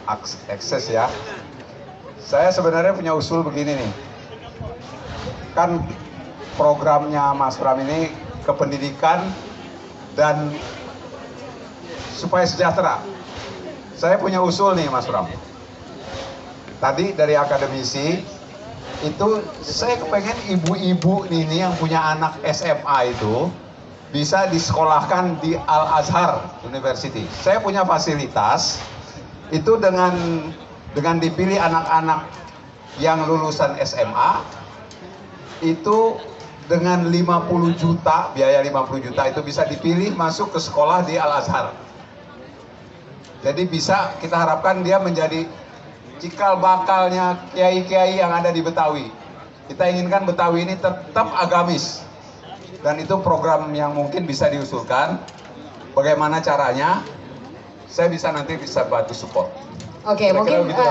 akses ya. Saya sebenarnya punya usul begini nih. Kan programnya Mas Pram ini kependidikan dan supaya sejahtera. Saya punya usul nih Mas Pram. Tadi dari akademisi itu saya kepengen ibu-ibu ini yang punya anak SMA itu bisa disekolahkan di Al-Azhar University. Saya punya fasilitas itu dengan dipilih anak-anak yang lulusan SMA itu dengan 50 juta, biaya 50 juta itu bisa dipilih masuk ke sekolah di Al-Azhar. Jadi bisa kita harapkan dia menjadi cikal bakalnya kiai-kiai yang ada di Betawi. Kita inginkan Betawi ini tetap agamis. Dan itu program yang mungkin bisa diusulkan. Bagaimana caranya? Saya nanti bisa bantu support. Oke, mungkin gitu,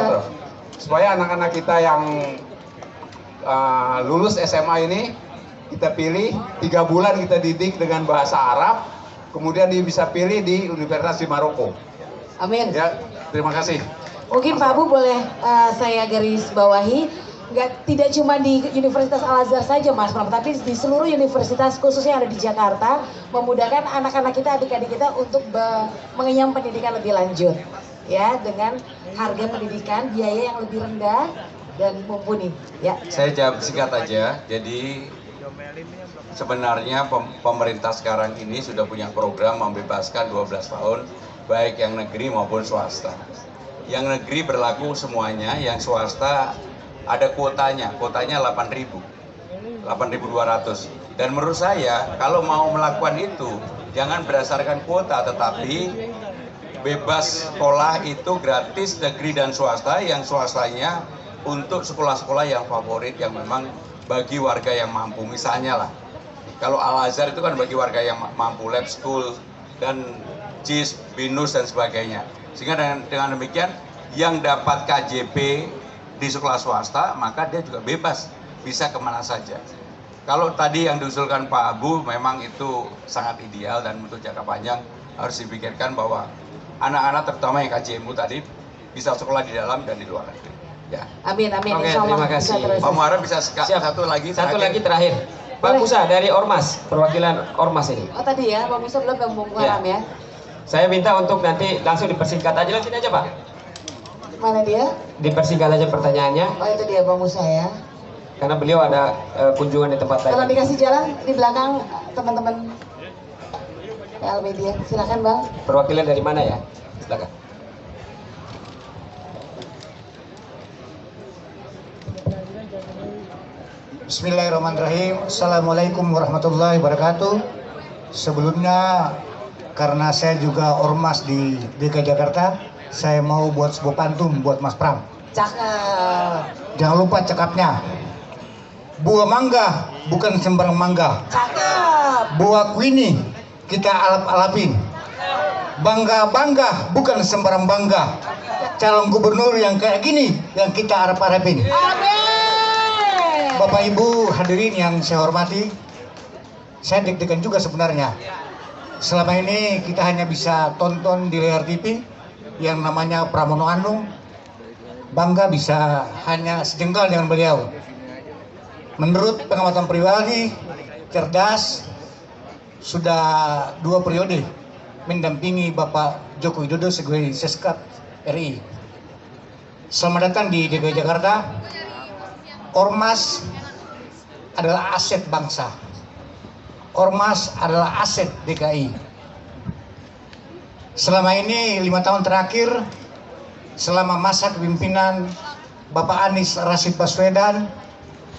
supaya anak-anak kita yang lulus SMA ini kita pilih 3 bulan kita didik dengan bahasa Arab, kemudian dia bisa pilih di Universitas di Maroko. Amin. Ya, terima kasih. Mungkin Pak Bu boleh saya garis bawahi, tidak cuma di Universitas Al-Azhar saja Mas Pram, tapi di seluruh universitas khususnya yang ada di Jakarta, memudahkan anak-anak kita, adik-adik kita untuk mengenyam pendidikan lebih lanjut. Ya, dengan harga pendidikan, biaya yang lebih rendah dan mumpuni. Ya. Saya jawab singkat aja. Jadi sebenarnya pemerintah sekarang ini sudah punya program membebaskan 12 tahun, baik yang negeri maupun swasta. Yang negeri berlaku semuanya, yang swasta ada kuotanya 8.200. Dan menurut saya kalau mau melakukan itu jangan berdasarkan kuota, tetapi bebas sekolah itu gratis negeri dan swasta, yang swastanya untuk sekolah-sekolah yang favorit yang memang bagi warga yang mampu. Misalnya lah, kalau Al-Azhar itu kan bagi warga yang mampu, lab school dan JIS, BINUS dan sebagainya. Sehingga dengan demikian yang dapat KJP di sekolah swasta maka dia juga bebas bisa kemana saja. Kalau tadi yang diusulkan Pak Abu memang itu sangat ideal, dan untuk jangka panjang harus dipikirkan bahwa anak-anak terutama yang KJMU tadi bisa sekolah di dalam dan di luar negeri. Ya. Amin, amin. Oke, Insya Allah terima kasih. Pak Muharrem bisa Siap. satu lagi terakhir. Pak Musa dari Ormas, perwakilan Ormas ini. Oh tadi ya, Pak Musa belum Bang Muharrem ya. Saya minta untuk nanti langsung dipersingkat aja, sini aja Pak. Mana dia? Dipersingkat aja pertanyaannya. Oh itu dia Bang Musa ya. Karena beliau ada kunjungan di tempat lain. Kalau dikasih jalan di belakang teman-teman PL Media, silakan Bang. Perwakilan dari mana ya? Silakan. Bismillahirrahmanirrahim. Assalamualaikum warahmatullahi wabarakatuh. Sebelumnya karena saya juga ormas di DKI Jakarta, saya mau buat sebuah pantun buat Mas Pram. Cakep. Jangan lupa cakapnya. Buah mangga bukan sembarang mangga. Cakep. Buah kuini kita alap-alapin. Bangga-bangga bukan sembarang bangga. Calon gubernur yang kayak gini yang kita harap-harapin. Amin. Bapak Ibu hadirin yang saya hormati, saya deg-degan juga sebenarnya. Selama ini kita hanya bisa tonton di layar TV yang namanya Pramono Anung. Bangga bisa hanya sejengkal dengan beliau. Menurut pengamatan pribadi, cerdas, sudah 2 periode mendampingi Bapak Joko Widodo sebagai Seskap RI. Selamat datang di DKI Jakarta. Ormas adalah aset bangsa. Ormas adalah aset DKI. Selama ini 5 tahun terakhir, selama masa kepemimpinan Bapak Anies Rashid Baswedan,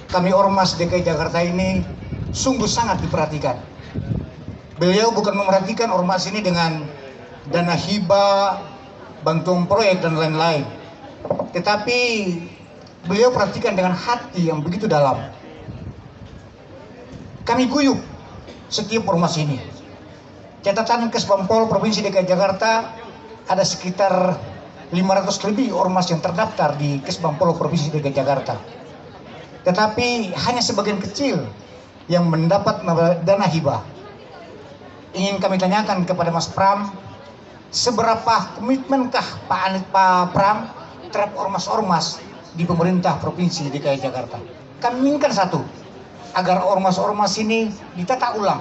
kami Ormas DKI Jakarta ini sungguh sangat diperhatikan. Beliau bukan memerhatikan Ormas ini dengan dana hibah, bantuan proyek dan lain-lain, tetapi beliau perhatikan dengan hati yang begitu dalam. Kami guyup setiap ormas ini. Catatan Kesbangpol Provinsi DKI Jakarta ada sekitar 500 lebih ormas yang terdaftar di Kesbangpol Provinsi DKI Jakarta. Tetapi hanya sebagian kecil yang mendapat dana hibah. Ingin kami tanyakan kepada Mas Pram, seberapa komitmenkah Pak Pram terhadap ormas-ormas di pemerintah Provinsi DKI Jakarta? Kami inginkan satu, agar ormas-ormas ini ditata ulang.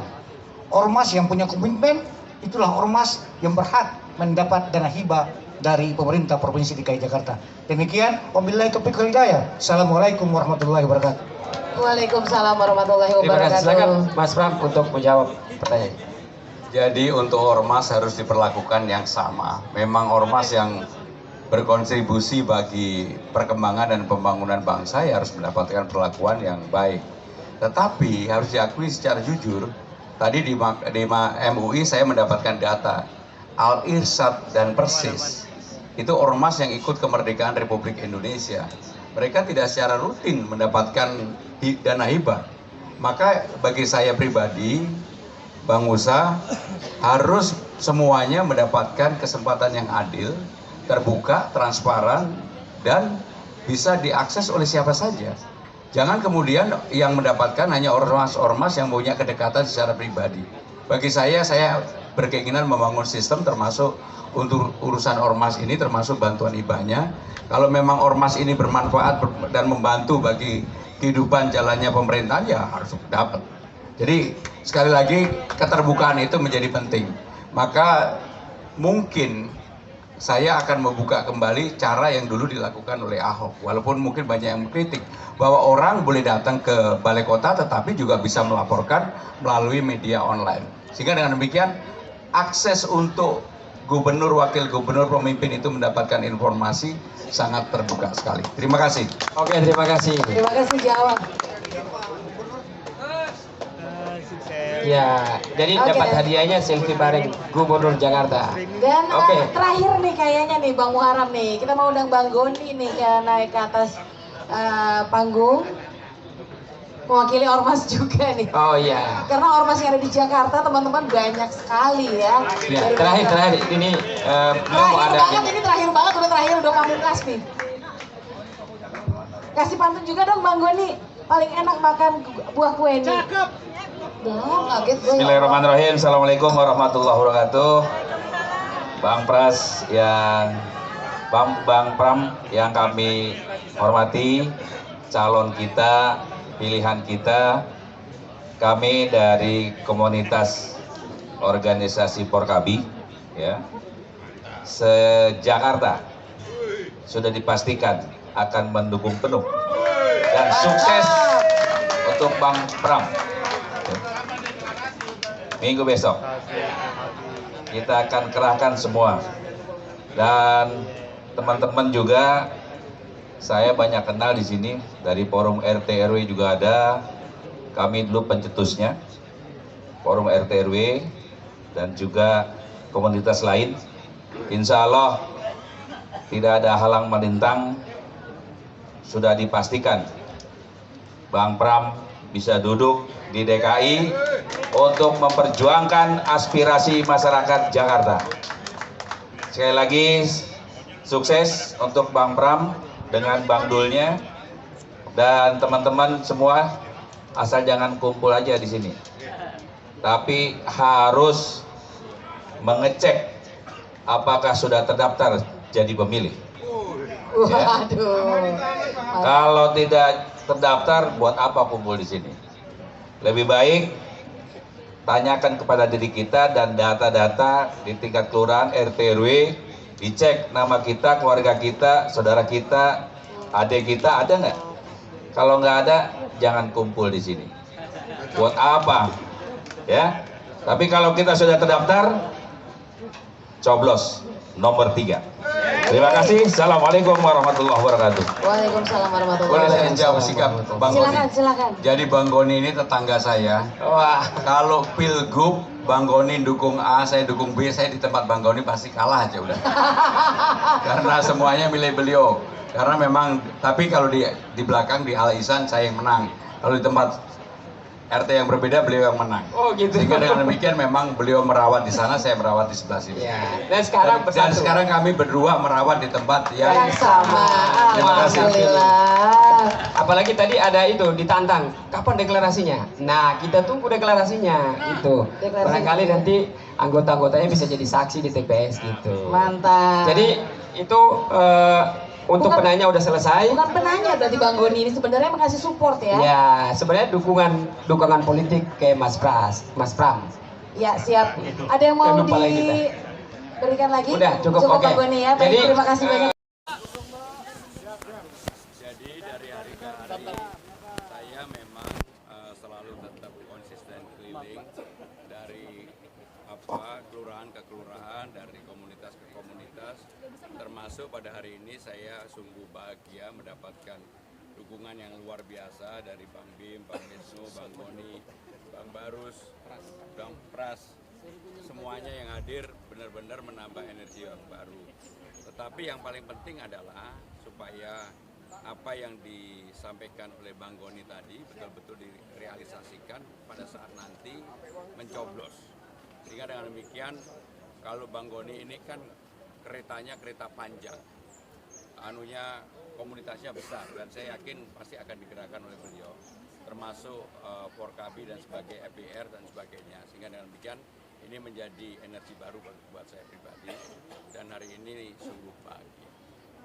Ormas yang punya komitmen, itulah ormas yang berhak mendapat dana hibah dari pemerintah Provinsi DKI Jakarta. Demikian, wabillahi taufiq wal hidayah. Assalamualaikum warahmatullahi wabarakatuh. Waalaikumsalam warahmatullahi Terima kasih. Silakan wabarakatuh. Mas Pram untuk menjawab pertanyaan. Jadi untuk ormas harus diperlakukan yang sama. Memang ormas yang berkontribusi bagi perkembangan dan pembangunan bangsa ya harus mendapatkan perlakuan yang baik. Tetapi harus diakui secara jujur, tadi di MUI saya mendapatkan data Al-Irsyad dan Persis itu ormas yang ikut kemerdekaan Republik Indonesia. Mereka tidak secara rutin mendapatkan dana hibah. Maka bagi saya pribadi, Bang Musa, harus semuanya mendapatkan kesempatan yang adil, terbuka, transparan, dan bisa diakses oleh siapa saja. Jangan kemudian yang mendapatkan hanya ormas-ormas yang punya kedekatan secara pribadi. Bagi saya berkeinginan membangun sistem termasuk untuk urusan ormas ini, termasuk bantuan hibahnya. Kalau memang ormas ini bermanfaat dan membantu bagi kehidupan jalannya pemerintahan, ya harus dapat. Jadi sekali lagi keterbukaan itu menjadi penting. Maka mungkin saya akan membuka kembali cara yang dulu dilakukan oleh Ahok. Walaupun mungkin banyak yang mengkritik bahwa orang boleh datang ke balai kota tetapi juga bisa melaporkan melalui media online. Sehingga dengan demikian akses untuk gubernur, wakil gubernur, pemimpin itu mendapatkan informasi sangat terbuka sekali. Terima kasih. Oke, terima kasih. Terima kasih jawab. Ya, jadi Oke. dapat hadiahnya selfie bareng Gubernur Jakarta. Dan Oke. terakhir nih kayaknya nih Bang Muharram nih, kita mau undang Bang Goni nih naik ke atas panggung, mewakili ormas juga nih. Oh iya. Karena ormas yang ada di Jakarta teman-teman banyak sekali ya. Ya, Dari terakhir ini beliau mau Terakhir ada banget, ini terakhir banget, udah pamungkas nih. Kasih pantun juga dong Bang Goni, paling enak makan buah kue nih. Cakep. Belum, kaget gue. Bismillahirrahmanirrahim. Assalamualaikum warahmatullahi wabarakatuh. Bang Pras yang Bang Pram yang kami hormati, calon kita, pilihan kita, kami dari komunitas organisasi Porkabi, ya, se-Jakarta sudah dipastikan akan mendukung penuh dan sukses untuk Bang Pram. Minggu besok kita akan kerahkan semua, dan teman-teman juga saya banyak kenal di sini dari forum RT RW juga ada, kami dulu pencetusnya forum RT RW dan juga komunitas lain. Insya Allah tidak ada halang melintang, sudah dipastikan Bang Pram bisa duduk di DKI untuk memperjuangkan aspirasi masyarakat Jakarta. Sekali lagi sukses untuk Bang Pram dengan Bang Dulnya dan teman-teman semua, asal jangan kumpul aja di sini, tapi harus mengecek apakah sudah terdaftar jadi pemilih. Ya. Waduh. Kalau tidak terdaftar, buat apa kumpul di sini? Lebih baik tanyakan kepada diri kita dan data-data di tingkat kelurahan, RT RW, dicek nama kita, keluarga kita, saudara kita, adik kita ada nggak? Kalau nggak ada, jangan kumpul di sini. Buat apa? Ya. Tapi kalau kita sudah terdaftar, coblos nomor 3. Terima kasih. Assalamualaikum warahmatullahi wabarakatuh. Waalaikumsalam warahmatullahi Boleh saya wabarakatuh. jawab sikap Bang Goni? Silakan. Jadi Bang Goni ini tetangga saya. Wah, Kalau pilgub Bang Goni dukung A, saya dukung B, saya di tempat Bang Goni pasti kalah aja udah. Karena semuanya milih beliau. Karena memang, tapi kalau di belakang di Al Ihsan saya yang menang. Kalau di tempat RT yang berbeda beliau yang menang. Oh gitu. Sehingga dengan demikian memang beliau merawat di sana, saya merawat di sebelah sini. Ya. Dan sekarang Dan sekarang kami berdua merawat di tempat yang sama. Terima kasih. Alhamdulillah. Apalagi tadi ada itu ditantang, kapan deklarasinya? Nah, kita tunggu deklarasinya itu. Barangkali nanti anggota-anggotanya bisa jadi saksi di TPS gitu. Mantap. Jadi itu untuk penanya udah selesai. Bukan penanya berarti Bang Goni ini sebenarnya mengasih support ya? Ya, sebenarnya dukungan politik ke Mas Pram. Ya, siap. Ada yang mau Jangan lupa lagi kita. diberikan lagi? Udah, cukup, oke. Bang Goni ya. Baik, Jadi- terima kasih banyak. Jadi dari hari ke hari saya memang selalu tetap konsisten keliling dari kelurahan ke kelurahan, dari komunitas ke komunitas, termasuk pada hari ini saya sungguh bahagia mendapatkan dukungan yang luar biasa dari Bang Bim, Bang Wisnu, Bang Goni, Bang Barus, Bang Pras, semuanya yang hadir benar-benar menambah energi yang baru. Tetapi yang paling penting adalah supaya apa yang disampaikan oleh Bang Goni tadi betul-betul direalisasikan pada saat nanti mencoblos. Sehingga dengan demikian, kalau Bang Goni ini kan keretanya kereta panjang, komunitasnya besar, dan saya yakin pasti akan digerakkan oleh beliau, termasuk Forkabi dan sebagai FBR dan sebagainya. Sehingga dengan demikian ini menjadi energi baru buat saya pribadi, dan hari ini sungguh bahagia.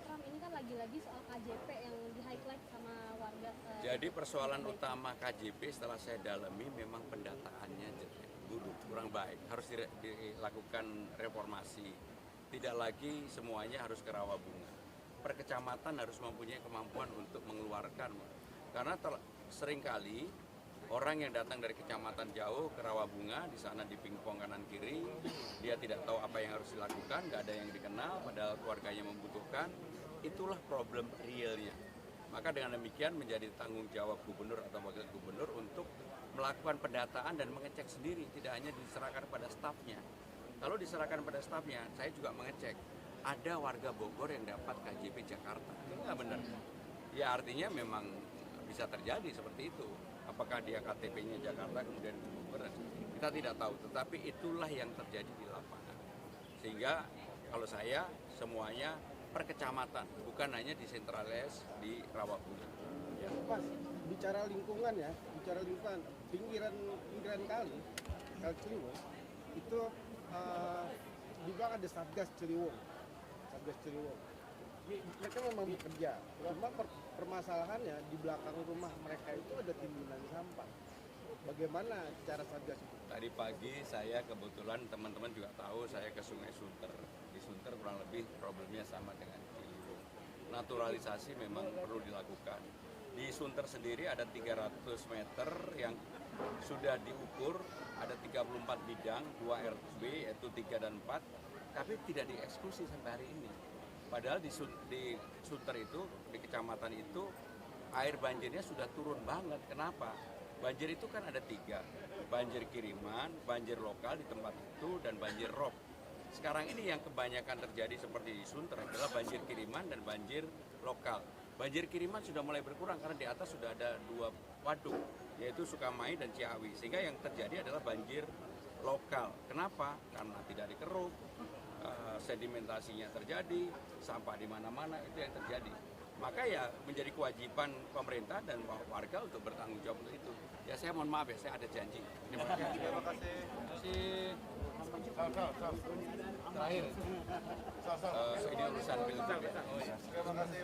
Pram, ini kan lagi-lagi soal KJP yang di-highlight sama warga. Jadi persoalan utama KJP setelah saya dalami memang pendataannya buruk, kurang baik. Harus dilakukan reformasi. Tidak lagi semuanya harus ke Rawabunga. Per kecamatan harus mempunyai kemampuan untuk mengeluarkan. Karena seringkali orang yang datang dari kecamatan jauh ke Rawabunga, di sana di pingpong kanan kiri, dia tidak tahu apa yang harus dilakukan, nggak ada yang dikenal, padahal keluarganya membutuhkan. Itulah problem realnya. Maka dengan demikian menjadi tanggung jawab gubernur atau wakil gubernur untuk melakukan pendataan dan mengecek sendiri, tidak hanya diserahkan pada stafnya. Kalau diserahkan pada stafnya, saya juga mengecek, ada warga Bogor yang dapat KJP Jakarta. Itu nggak benar. Ya artinya memang bisa terjadi seperti itu. Apakah dia KTP-nya Jakarta kemudian ke Bogor, kita tidak tahu. Tetapi itulah yang terjadi di lapangan. Sehingga kalau saya semuanya per kecamatan, bukan hanya disentralis di Rawabunga. Ya, Mas, bicara lingkungan ya, pinggiran kali Ciliwung itu di belakang ada Satgas Ciliwung. Mereka memang bekerja, cuma permasalahannya di belakang rumah mereka itu ada timbunan sampah. Bagaimana cara Satgas itu? Tadi pagi saya kebetulan teman-teman juga tahu saya ke Sungai Sunter. Di Sunter kurang lebih problemnya sama dengan Ciliwung. Naturalisasi memang perlu dilakukan. Di Sunter sendiri ada 300 meter yang sudah diukur, ada 34 bidang, 2 RB yaitu 3 dan 4, tapi tidak dieksekusi sampai hari ini. Padahal di Sunter itu, di kecamatan itu, air banjirnya sudah turun banget. Kenapa? Banjir itu kan ada 3, banjir kiriman, banjir lokal di tempat itu, dan banjir rob. Sekarang ini yang kebanyakan terjadi seperti di Sunter adalah banjir kiriman dan banjir lokal. Banjir kiriman sudah mulai berkurang karena di atas sudah ada 2 waduk, yaitu Sukamai dan Ciawi. Sehingga yang terjadi adalah banjir lokal. Kenapa? Karena tidak dikeruk, sedimentasinya terjadi, sampah di mana-mana, itu yang terjadi. Maka ya menjadi kewajiban pemerintah dan warga untuk bertanggung jawab untuk itu. Ya saya mohon maaf ya, saya ada janji. Terima kasih. Terakhir. Ini urusan pilgub ya. Terima kasih.